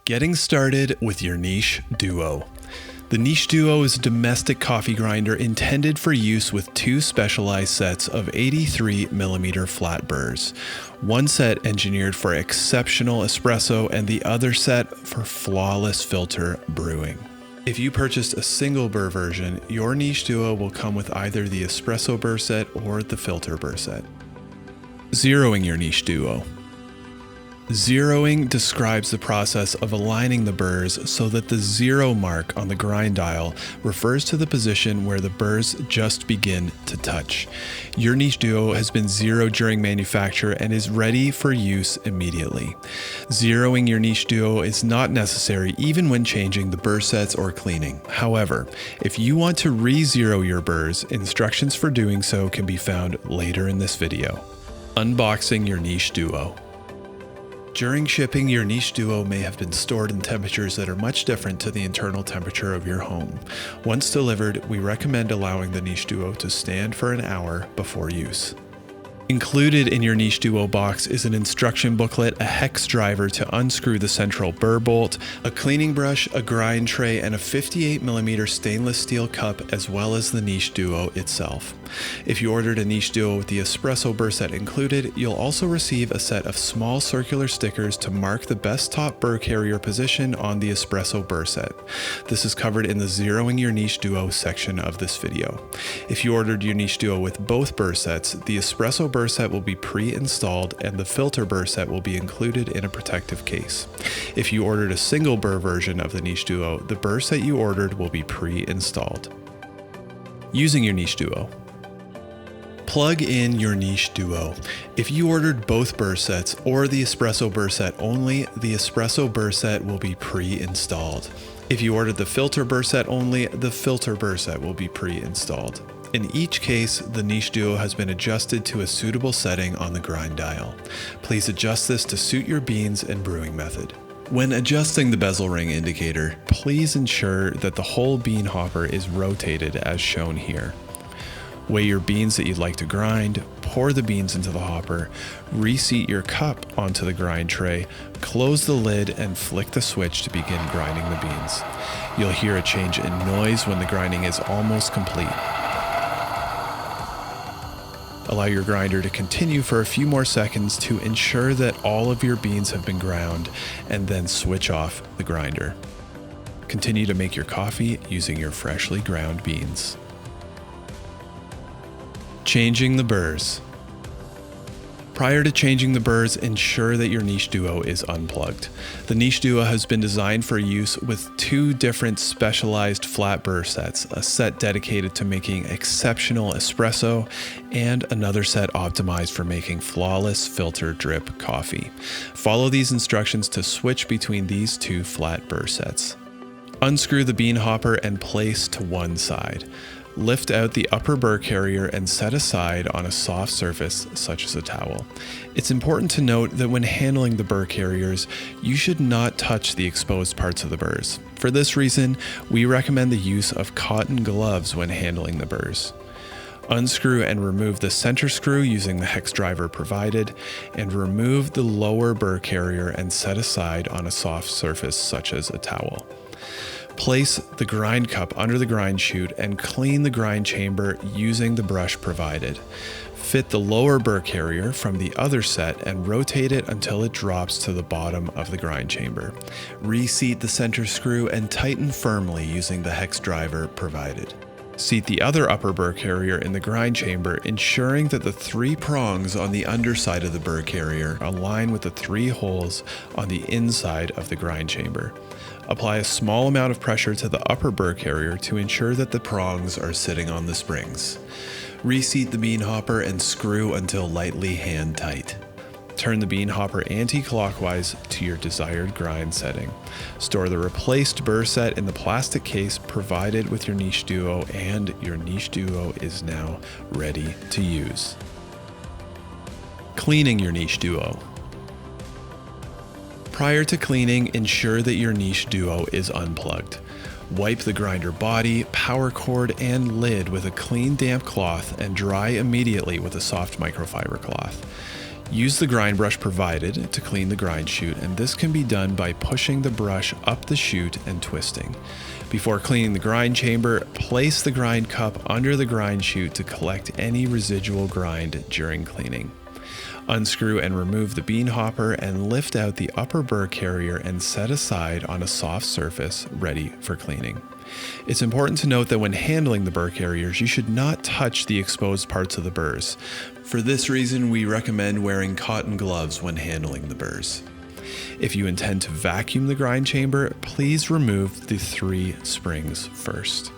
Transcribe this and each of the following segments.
Getting started with your Niche Duo. The Niche Duo is a domestic coffee grinder intended for use with two specialized sets of 83mm flat burrs. One set engineered for exceptional espresso and the other set for flawless filter brewing. If you purchased a single burr version, your Niche Duo will come with either the espresso burr set or the filter burr set. Zeroing your Niche Duo. Zeroing describes the process of aligning the burrs so that the zero mark on the grind dial refers to the position where the burrs just begin to touch. Your Niche Duo has been zeroed during manufacture and is ready for use immediately. Zeroing your Niche Duo is not necessary even when changing the burr sets or cleaning. However, if you want to re-zero your burrs, instructions for doing so can be found later in this video. Unboxing your Niche Duo. During shipping, your Niche Duo may have been stored in temperatures that are much different to the internal temperature of your home. Once delivered, we recommend allowing the Niche Duo to stand for an hour before use. Included in your Niche Duo box is an instruction booklet, a hex driver to unscrew the central burr bolt, a cleaning brush, a grind tray, and a 58mm stainless steel cup, as well as the Niche Duo itself. If you ordered a Niche Duo with the espresso burr set included, you'll also receive a set of small circular stickers to mark the best top burr carrier position on the espresso burr set. This is covered in the Zeroing Your Niche Duo section of this video. If you ordered your Niche Duo with both burr sets, the espresso burr set will be pre-installed and the filter burr set will be included in a protective case. If you ordered a single burr version of the Niche Duo, the burr set you ordered will be pre-installed. Using your Niche Duo. Plug in your Niche Duo. If you ordered both burr sets or the espresso burr set only, the espresso burr set will be pre-installed. If you ordered the filter burr set only, the filter burr set will be pre-installed. In each case, the Niche Duo has been adjusted to a suitable setting on the grind dial. Please adjust this to suit your beans and brewing method. When adjusting the bezel ring indicator, please ensure that the whole bean hopper is rotated as shown here. Weigh your beans that you'd like to grind, pour the beans into the hopper, reseat your cup onto the grind tray, close the lid, and flick the switch to begin grinding the beans. You'll hear a change in noise when the grinding is almost complete. Allow your grinder to continue for a few more seconds to ensure that all of your beans have been ground, and then switch off the grinder. Continue to make your coffee using your freshly ground beans. Changing the burrs. Prior to changing the burrs, ensure that your Niche Duo is unplugged. The Niche Duo has been designed for use with two different specialized flat burr sets, a set dedicated to making exceptional espresso and another set optimized for making flawless filter drip coffee. Follow these instructions to switch between these two flat burr sets. Unscrew the bean hopper and place to one side. Lift out the upper burr carrier and set aside on a soft surface such as a towel. It's important to note that when handling the burr carriers, you should not touch the exposed parts of the burrs. For this reason, we recommend the use of cotton gloves when handling the burrs. Unscrew and remove the center screw using the hex driver provided, and remove the lower burr carrier and set aside on a soft surface such as a towel. Place the grind cup under the grind chute and clean the grind chamber using the brush provided. Fit the lower burr carrier from the other set and rotate it until it drops to the bottom of the grind chamber. Reseat the center screw and tighten firmly using the hex driver provided. Seat the other upper burr carrier in the grind chamber, ensuring that the three prongs on the underside of the burr carrier align with the three holes on the inside of the grind chamber. Apply a small amount of pressure to the upper burr carrier to ensure that the prongs are sitting on the springs. Reseat the bean hopper and screw until lightly hand tight. Turn the bean hopper anti-clockwise to your desired grind setting. Store the replaced burr set in the plastic case provided with your Niche Duo, and your Niche Duo is now ready to use. Cleaning your Niche Duo. Prior to cleaning, ensure that your Niche Duo is unplugged. Wipe the grinder body, power cord, and lid with a clean damp cloth and dry immediately with a soft microfiber cloth. Use the grind brush provided to clean the grind chute, and this can be done by pushing the brush up the chute and twisting. Before cleaning the grind chamber, place the grind cup under the grind chute to collect any residual grind during cleaning. Unscrew and remove the bean hopper and lift out the upper burr carrier and set aside on a soft surface ready for cleaning. It's important to note that when handling the burr carriers, you should not touch the exposed parts of the burrs. For this reason, we recommend wearing cotton gloves when handling the burrs. If you intend to vacuum the grind chamber, please remove the 3 springs first.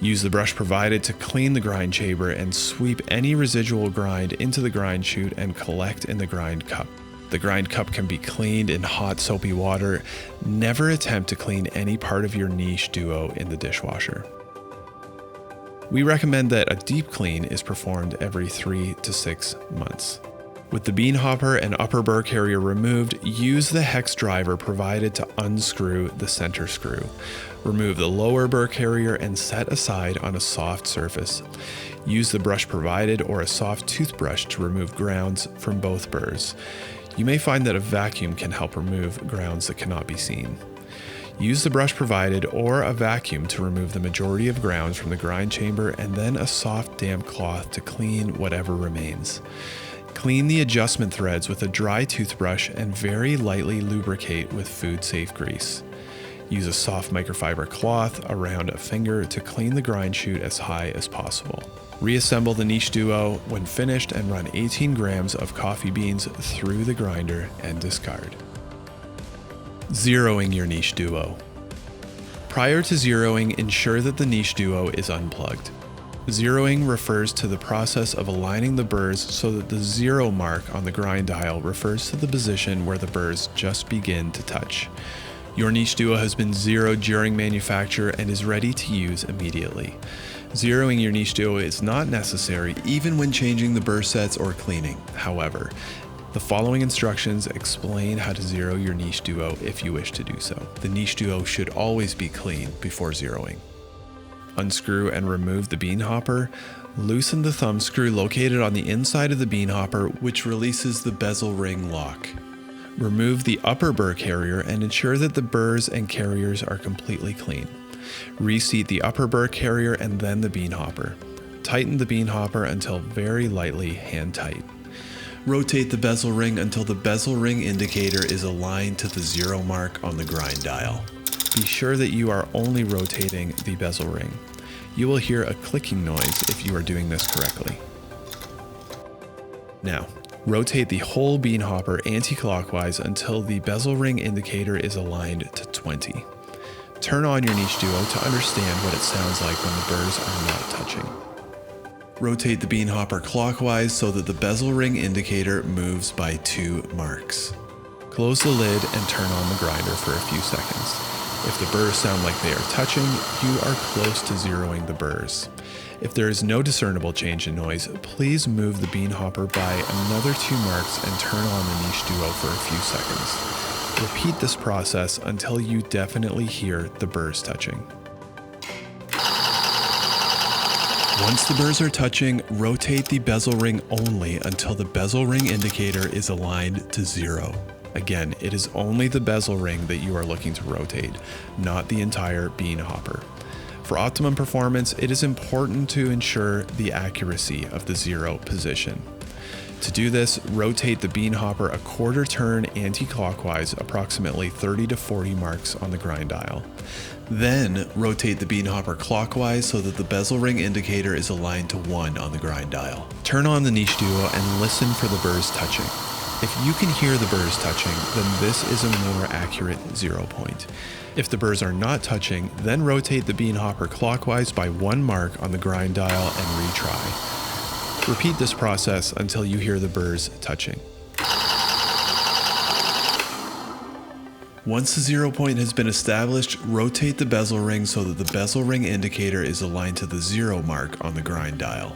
Use the brush provided to clean the grind chamber and sweep any residual grind into the grind chute and collect in the grind cup. The grind cup can be cleaned in hot soapy water. Never attempt to clean any part of your niche duo in the dishwasher. We recommend that a deep clean is performed every 3 to 6 months. With the bean hopper and upper burr carrier removed, use the hex driver provided to unscrew the center screw. Remove the lower burr carrier and set aside on a soft surface. Use the brush provided or a soft toothbrush to remove grounds from both burrs. You may find that a vacuum can help remove grounds that cannot be seen. Use the brush provided or a vacuum to remove the majority of grounds from the grind chamber, and then a soft damp cloth to clean whatever remains. Clean the adjustment threads with a dry toothbrush and very lightly lubricate with food-safe grease. Use a soft microfiber cloth around a finger to clean the grind chute as high as possible. Reassemble the niche duo when finished and run 18 grams of coffee beans through the grinder and discard. Zeroing your niche duo. Prior to zeroing, ensure that the niche duo is unplugged. Zeroing refers to the process of aligning the burrs so that the 0 mark on the grind dial refers to the position where the burrs just begin to touch. Your niche duo has been zeroed during manufacture and is ready to use immediately. Zeroing your niche duo is not necessary even when changing the burr sets or cleaning. However, the following instructions explain how to zero your niche duo if you wish to do so. The niche duo should always be clean before zeroing. Unscrew and remove the bean hopper. Loosen the thumb screw located on the inside of the bean hopper, which releases the bezel ring lock. Remove the upper burr carrier and ensure that the burrs and carriers are completely clean. Reseat the upper burr carrier and then the bean hopper. Tighten the bean hopper until very lightly hand tight. Rotate the bezel ring until the bezel ring indicator is aligned to the 0 mark on the grind dial. Be sure that you are only rotating the bezel ring. You will hear a clicking noise if you are doing this correctly. Now, rotate the whole bean hopper anti-clockwise until the bezel ring indicator is aligned to 20. Turn on your niche duo to understand what it sounds like when the burrs are not touching. Rotate the bean hopper clockwise so that the bezel ring indicator moves by 2 marks. Close the lid and turn on the grinder for a few seconds. If the burrs sound like they are touching, you are close to zeroing the burrs. If there is no discernible change in noise, please move the bean hopper by another 2 marks and turn on the niche duo for a few seconds. Repeat this process until you definitely hear the burrs touching. Once the burrs are touching, rotate the bezel ring only until the bezel ring indicator is aligned to 0. Again, it is only the bezel ring that you are looking to rotate, not the entire bean hopper. For optimum performance, it is important to ensure the accuracy of the 0 position. To do this, rotate the bean hopper a quarter turn anti-clockwise, approximately 30 to 40 marks on the grind dial. Then, rotate the bean hopper clockwise so that the bezel ring indicator is aligned to 1 on the grind dial. Turn on the niche duo and listen for the burrs touching. If you can hear the burrs touching, then this is a more accurate 0 point. If the burrs are not touching, then rotate the bean hopper clockwise by 1 mark on the grind dial and retry. Repeat this process until you hear the burrs touching. Once the 0 point has been established, rotate the bezel ring so that the bezel ring indicator is aligned to the 0 mark on the grind dial.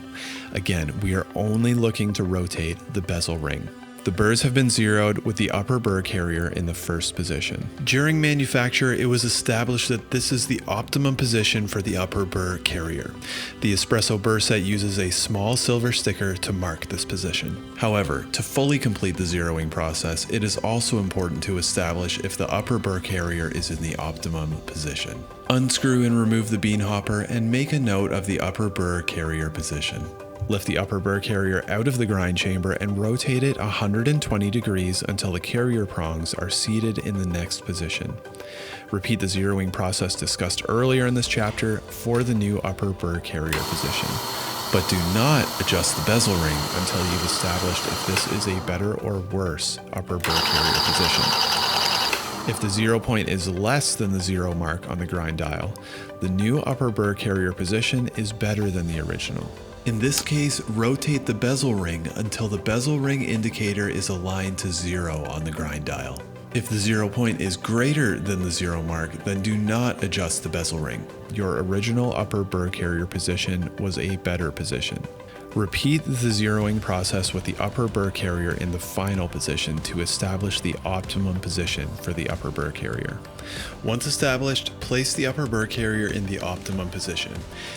Again, we are only looking to rotate the bezel ring. The burrs have been zeroed with the upper burr carrier in the first position. During manufacture, it was established that this is the optimum position for the upper burr carrier. The espresso burr set uses a small silver sticker to mark this position. However, to fully complete the zeroing process, it is also important to establish if the upper burr carrier is in the optimum position. Unscrew and remove the bean hopper and make a note of the upper burr carrier position. Lift the upper burr carrier out of the grind chamber and rotate it 120 degrees until the carrier prongs are seated in the next position. Repeat the zeroing process discussed earlier in this chapter for the new upper burr carrier position, but do not adjust the bezel ring until you've established if this is a better or worse upper burr carrier position. If the 0 point is less than the 0 mark on the grind dial, the new upper burr carrier position is better than the original. In this case, rotate the bezel ring until the bezel ring indicator is aligned to 0 on the grind dial. If the 0 point is greater than the 0 mark, then do not adjust the bezel ring. Your original upper burr carrier position was a better position. Repeat the zeroing process with the upper burr carrier in the final position to establish the optimum position for the upper burr carrier. Once established, place the upper burr carrier in the optimum position.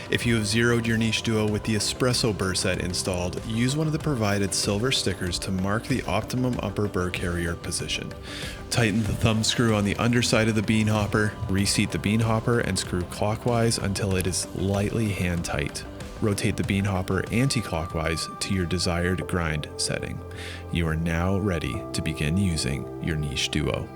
If you have zeroed your niche duo with the espresso burr set installed, use one of the provided silver stickers to mark the optimum upper burr carrier position. Tighten the thumb screw on the underside of the bean hopper, reseat the bean hopper and screw clockwise until it is lightly hand tight. Rotate the bean hopper anti-clockwise to your desired grind setting. You are now ready to begin using your niche duo.